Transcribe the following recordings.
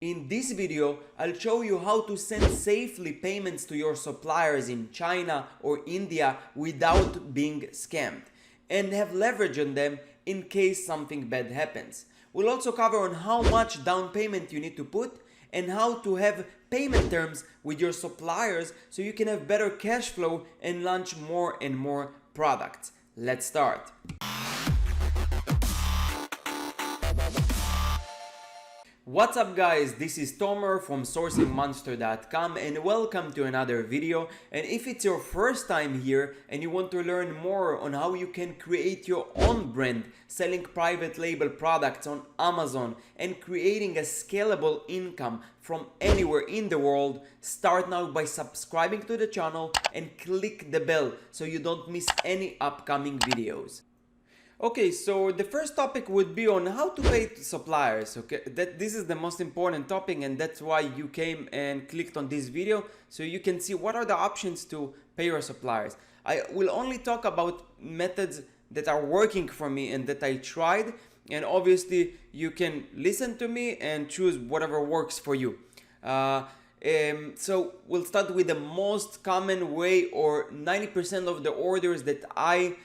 In this video, I'll show you how to send safely payments to your suppliers in China or India without being scammed and have leverage on them in case something bad happens. We'll also cover on how much down payment you need to put and how to have payment terms with your suppliers so you can have better cash flow and launch more and more products. Let's start. What's up guys, this is Tomer from sourcingmonster.com and welcome to another video. And if it's your first time here and you want to learn more on how you can create your own brand selling private label products on Amazon and creating a scalable income from anywhere in the world, start now by subscribing to the channel and click the bell so you don't miss any upcoming videos. Okay, so the first topic would be on how to pay suppliers. Okay, this is the most important topic, and that's why you came and clicked on this video, so you can see what are the options to pay your suppliers. I will only talk about methods that are working for me and that I tried, and obviously you can listen to me and choose whatever works for you. So we'll start with the most common way, or 90% of the orders that I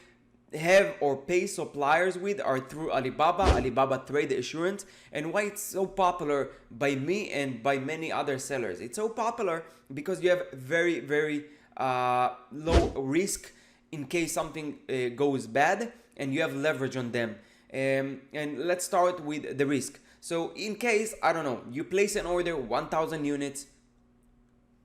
have or pay suppliers with are through Alibaba Trade Assurance. And why it's so popular by me and by many other sellers? It's so popular because you have very low risk in case something goes bad, and you have leverage on them. And let's start with the risk. So in case, I don't know, you place an order 1,000 units,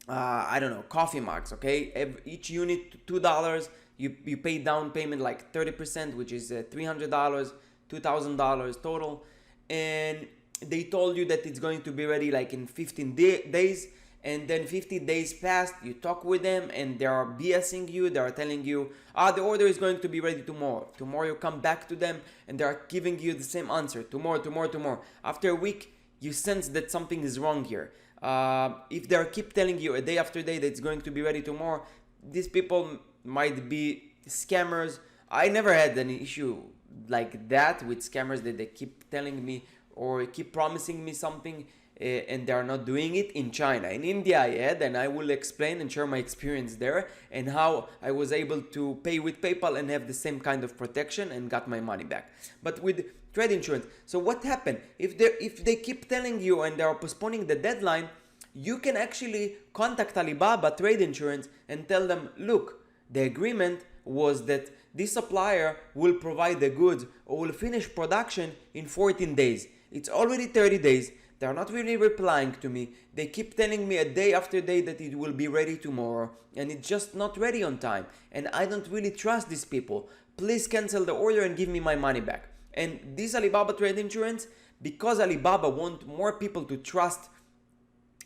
I don't know, coffee mugs, okay? Each unit $2. You pay down payment like 30%, which is $300, $2,000 total. And they told you that it's going to be ready like in 15 days. And then 50 days passed, you talk with them and they are BSing you. They are telling you, the order is going to be ready tomorrow. Tomorrow you come back to them and they are giving you the same answer. Tomorrow. After a week, you sense that something is wrong here. If they keep telling you a day after day that it's going to be ready tomorrow, these people might be scammers. I never had any issue like that with scammers that they keep telling me or keep promising me something and they are not doing it. In China, in India I had, and I will explain and share my experience there and how I was able to pay with PayPal and have the same kind of protection and got my money back. But with trade insurance, so what happened if they keep telling you and they are postponing the deadline, you can actually contact Alibaba Trade Insurance and tell them, look, the agreement was that this supplier will provide the goods or will finish production in 14 days. It's already 30 days. They're not really replying to me. They keep telling me a day after day that it will be ready tomorrow, and it's just not ready on time. And I don't really trust these people. Please cancel the order and give me my money back. And this Alibaba Trade Insurance, because Alibaba want more people to trust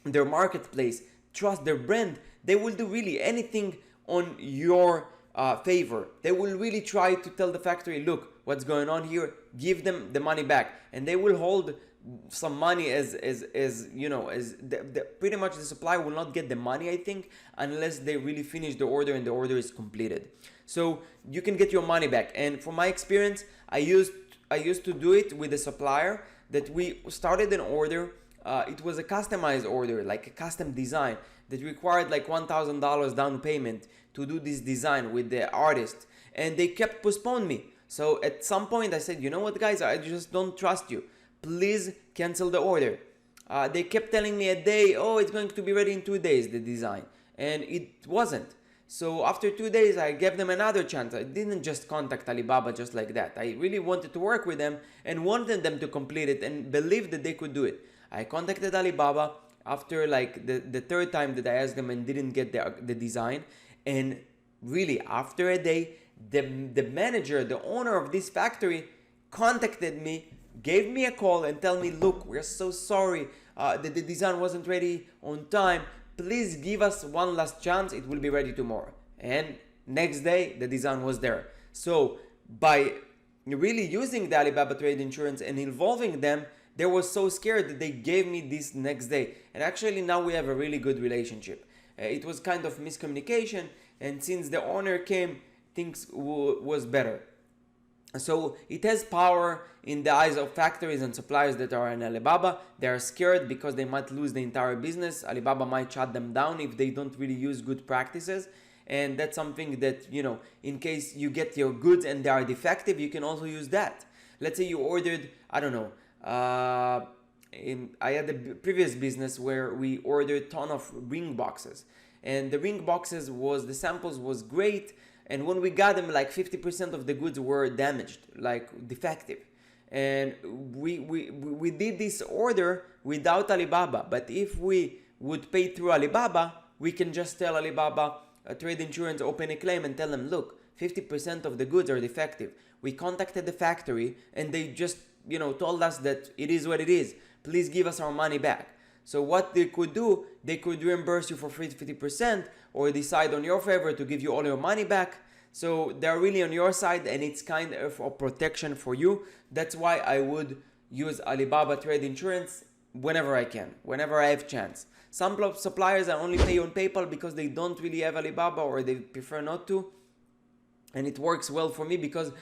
their marketplace, trust their brand, they will do really anything on your favor. They will really try to tell the factory, look, what's going on here, give them the money back, and they will hold some money as you know, as pretty much the supplier will not get the money, I think, unless they really finish the order and the order is completed. So you can get your money back. And from my experience, I used to do it with a supplier that we started an order. It was a customized order, like a custom design that required like $1,000 down payment to do this design with the artist, and they kept postponing me. So at some point I said, you know what guys, I just don't trust you. Please cancel the order. They kept telling me a day, oh, it's going to be ready in 2 days, the design, and it wasn't. So after 2 days, I gave them another chance. I didn't just contact Alibaba just like that. I really wanted to work with them and wanted them to complete it and believed that they could do it. I contacted Alibaba after like the third time that I asked them and didn't get the design. And really after a day, the manager, the owner of this factory contacted me, gave me a call and tell me, look, we're so sorry that the design wasn't ready on time. Please give us one last chance. It will be ready tomorrow. And next day, the design was there. So by really using the Alibaba Trade Insurance and involving them, they were so scared that they gave me this next day. And actually now we have a really good relationship. It was kind of miscommunication, and since the owner came, things was better. So it has power in the eyes of factories and suppliers that are in Alibaba. They are scared because they might lose the entire business. Alibaba might shut them down if they don't really use good practices. And that's something that, in case you get your goods and they are defective, you can also use that. Let's say you ordered, I don't know, I had a previous business where we ordered a ton of ring boxes. And the ring boxes the samples was great. And when we got them, like 50% of the goods were damaged, like defective. And we did this order without Alibaba. But if we would pay through Alibaba, we can just tell Alibaba, trade insurance, open a claim and tell them, look, 50% of the goods are defective. We contacted the factory and they just, told us that it is what it is. Please give us our money back. So what they could do, they could reimburse you for 50% or decide on your favor to give you all your money back. So they're really on your side and it's kind of a protection for you. That's why I would use Alibaba Trade Insurance whenever I can, whenever I have chance. Some suppliers I only pay on PayPal because they don't really have Alibaba or they prefer not to. And it works well for me because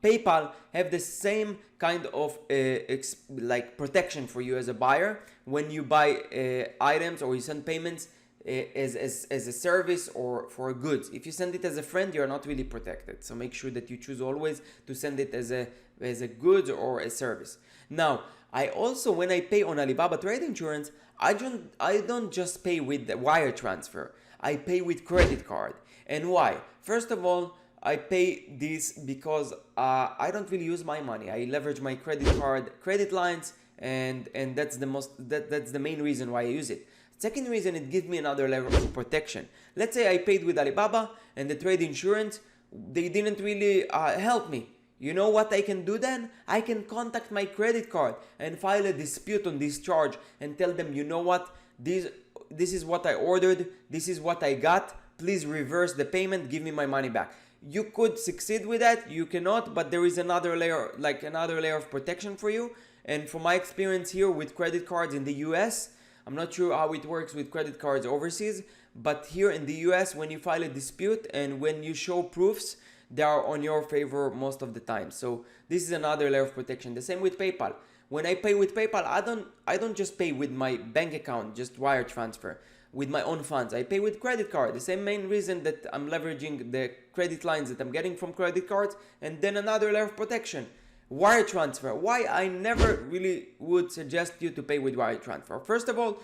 PayPal have the same kind of protection for you as a buyer when you buy items or you send payments as a service or for goods. If you send it as a friend, you're not really protected. So make sure that you choose always to send it as a goods or a service. Now, I also, when I pay on Alibaba Trade Insurance, I don't just pay with the wire transfer. I pay with credit card. And why? First of all, I pay this because I don't really use my money. I leverage my credit lines, and that's the main reason why I use it. Second reason, it gives me another level of protection. Let's say I paid with Alibaba and the trade insurance, they didn't really help me. You know what I can do then? I can contact my credit card and file a dispute on this charge and tell them, you know what, this is what I ordered, this is what I got, please reverse the payment, give me my money back. You could succeed with that, you cannot, but there is another layer of protection for you. And from my experience here with credit cards in the US, I'm not sure how it works with credit cards overseas, but here in the US, when you file a dispute and when you show proofs, they are on your favor most of the time. So this is another layer of protection. The same with PayPal. When I pay with PayPal, I don't just pay with my bank account, just wire transfer, with my own funds. I pay with credit card. The same main reason that I'm leveraging the credit lines that I'm getting from credit cards, and then another layer of protection. Wire transfer. Why I never really would suggest you to pay with wire transfer. First of all,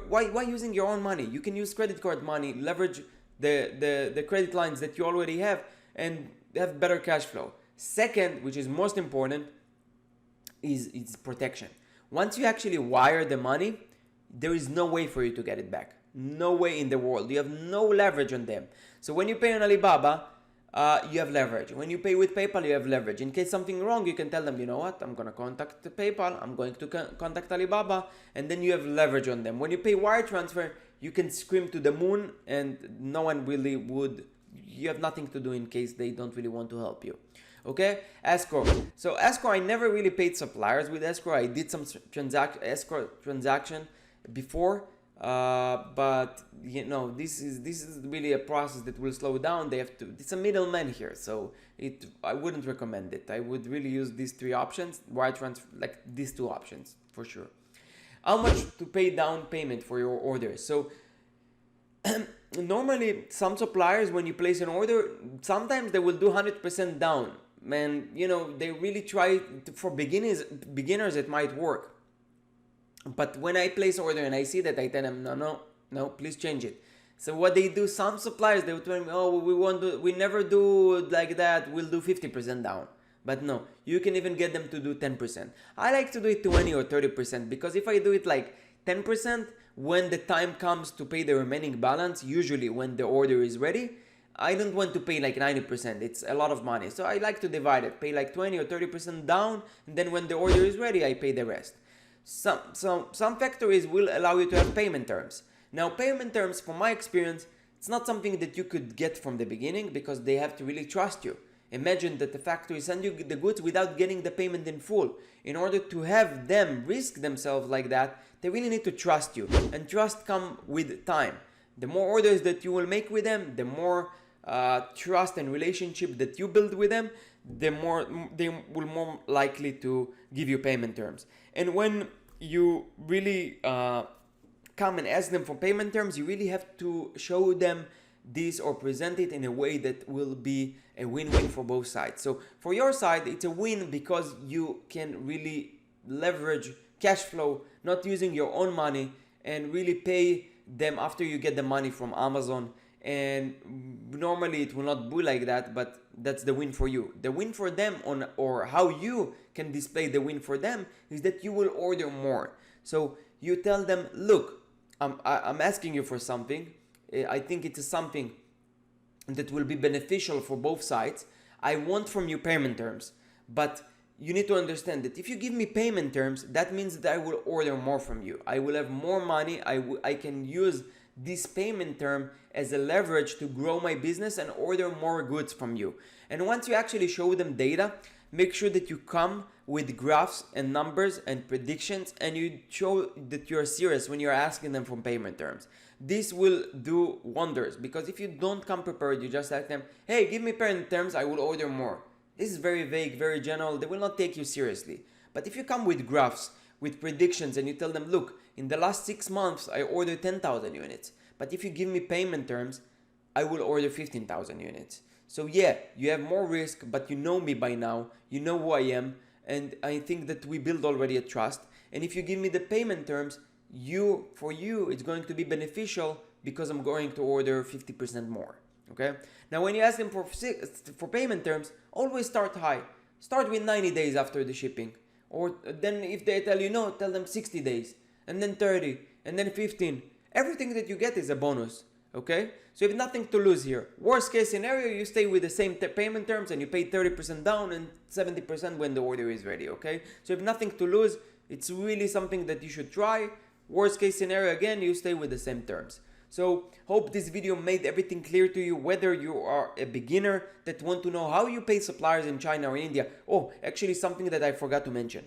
why using your own money? You can use credit card money, leverage the credit lines that you already have, and have better cash flow. Second, which is most important, is protection. Once you actually wire the money, there is no way for you to get it back. No way in the world. You have no leverage on them. So when you pay on Alibaba, you have leverage. When you pay with PayPal, you have leverage. In case something wrong, you can tell them, you know what, I'm going to contact PayPal, I'm going to contact Alibaba, and then you have leverage on them. When you pay wire transfer, you can scream to the moon and no one really would. You have nothing to do in case they don't really want to help you. Okay, Escrow. So Escrow, I never really paid suppliers with Escrow. I did some Escrow transaction before, but this is really a process that will slow down. It's a middleman here, so I wouldn't recommend it. I would really use these three options, wire transfer, like these two options for sure. How much to pay down payment for your order? So normally some suppliers, when you place an order, sometimes they will do 100% down. And they really try for beginners it might work. But when I place order and I see that, I tell them, no, please change it. So what they do, some suppliers, they will tell me, oh, we never do like that, we'll do 50% down. But no, you can even get them to do 10%. I like to do it 20 or 30% because if I do it like 10%, when the time comes to pay the remaining balance, usually when the order is ready, I don't want to pay like 90%. It's a lot of money. So I like to divide it, pay like 20 or 30% down, and then when the order is ready, I pay the rest. Some factories will allow you to have payment terms. Now, payment terms, from my experience, it's not something that you could get from the beginning because they have to really trust you. Imagine that the factory sends you the goods without getting the payment in full. In order to have them risk themselves like that, they really need to trust you. And trust comes with time. The more orders that you will make with them, the more trust and relationship that you build with them, they will more likely to give you payment terms. And when you really come and ask them for payment terms, you really have to show them this or present it in a way that will be a win-win for both sides. So for your side, it's a win because you can really leverage cash flow, not using your own money, and really pay them after you get the money from Amazon. And normally it will not be like that, but that's the win for you. The win for them, on or how you can display the win for them, is that you will order more. So you tell them, look, I'm asking you for something. I think it is something that will be beneficial for both sides. I want from you payment terms, but you need to understand that if you give me payment terms, that means that I will order more from you. I will have more money. I can use this payment term as a leverage to grow my business and order more goods from you. And once you actually show them data, make sure that you come with graphs and numbers and predictions, and you show that you're serious when you're asking them for payment terms. This will do wonders, because if you don't come prepared, you just ask them, hey, give me payment terms, I will order more. This is very vague, very general. They will not take you seriously. But if you come with graphs, with predictions, and you tell them, look, in the last 6 months, I ordered 10,000 units. But if you give me payment terms, I will order 15,000 units. So yeah, you have more risk, but you know me by now. You know who I am. And I think that we build already a trust. And if you give me the payment terms, for you, it's going to be beneficial because I'm going to order 50% more. Okay. Now, when you ask them for payment terms, always start high. Start with 90 days after the shipping. Or then if they tell you no, tell them 60 days, and then 30, and then 15. Everything that you get is a bonus. Okay. So you have nothing to lose here. Worst case scenario, you stay with the same payment terms and you pay 30% down and 70% when the order is ready. Okay. So you have nothing to lose. It's really something that you should try. Worst case scenario, again, you stay with the same terms. So hope this video made everything clear to you, whether you are a beginner that want to know how you pay suppliers in China or India. Oh, actually something that I forgot to mention.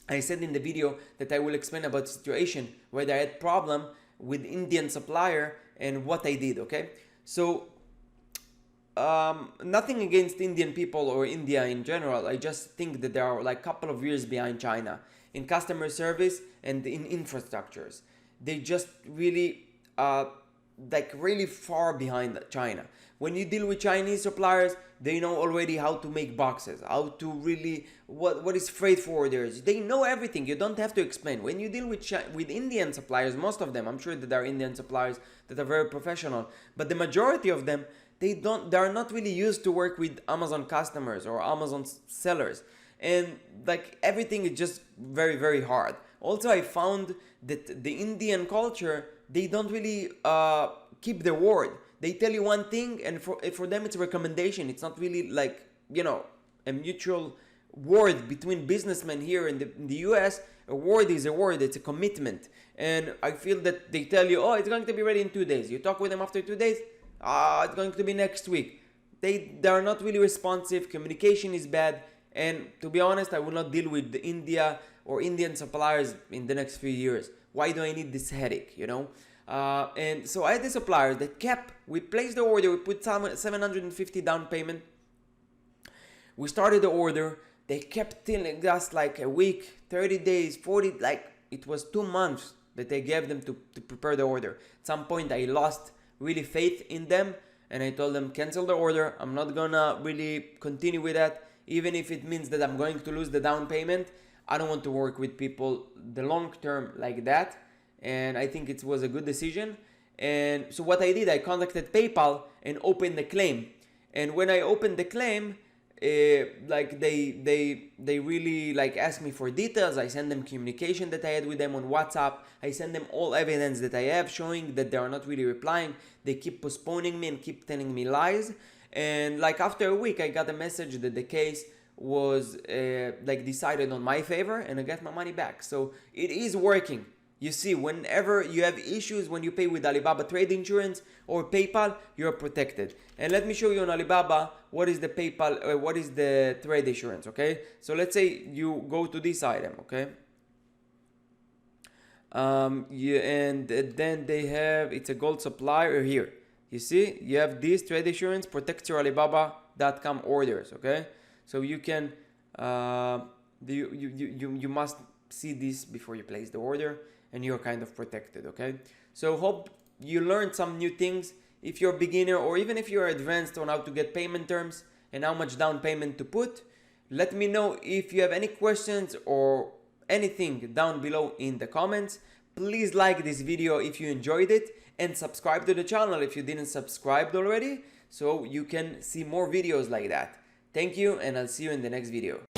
I said in the video that I will explain about the situation where I had problem with Indian supplier and what I did, okay? So nothing against Indian people or India in general. I just think that they are like a couple of years behind China in customer service and in infrastructures. They just really like really far behind China. When you deal with Chinese suppliers, they know already how to make boxes, how to really what is freight forwarders. They know everything. You don't have to explain. When you deal with Indian suppliers, most of them, I'm sure that there are Indian suppliers that are very professional, but the majority of them, they are not really used to work with Amazon customers or Amazon sellers, and like everything is just very, very hard. Also, I found that the Indian culture, they don't really keep their word. They tell you one thing, and for them it's a recommendation. It's not really like, you know, a mutual word between businessmen here in the US. A word is a word. It's a commitment. And I feel that they tell you, oh, it's going to be ready in 2 days. You talk with them after 2 days, it's going to be next week. They are not really responsive. Communication is bad. And to be honest, I will not deal with the India or Indian suppliers in the next few years. Why do I need this headache, you know? And so I had the suppliers that we placed the order, we put 750 down payment. We started the order. They kept telling us like a week, 30 days, 40, like it was 2 months that they gave them to prepare the order. At some point I lost really faith in them and I told them, cancel the order. I'm not gonna really continue with that. Even if it means that I'm going to lose the down payment, I don't want to work with people the long term like that. And I think it was a good decision. And so what I did, I contacted PayPal and opened the claim. And when I opened the claim, like they really like asked me for details. I sent them communication that I had with them on WhatsApp. I sent them all evidence that I have showing that they are not really replying. They keep postponing me and keep telling me lies. And like after a week, I got a message that the case was like decided on my favor and I got my money back. So it is working. You see, whenever you have issues when you pay with Alibaba Trade Insurance or PayPal, you're protected. And let me show you on Alibaba what is the PayPal, what is the trade insurance, okay? So let's say you go to this item, okay? And then they have, it's a gold supplier here. You see, you have this trade insurance, protect your Alibaba.com orders, okay? So you can you must see this before you place the order, and you're kind of protected. Okay, so hope you learned some new things. If you're a beginner, or even if you're advanced on how to get payment terms and how much down payment to put, let me know. If you have any questions or anything down below in the comments. Please like this video if you enjoyed it, and subscribe to the channel if you didn't subscribe already, so you can see more videos like that. Thank you, and I'll see you in the next video.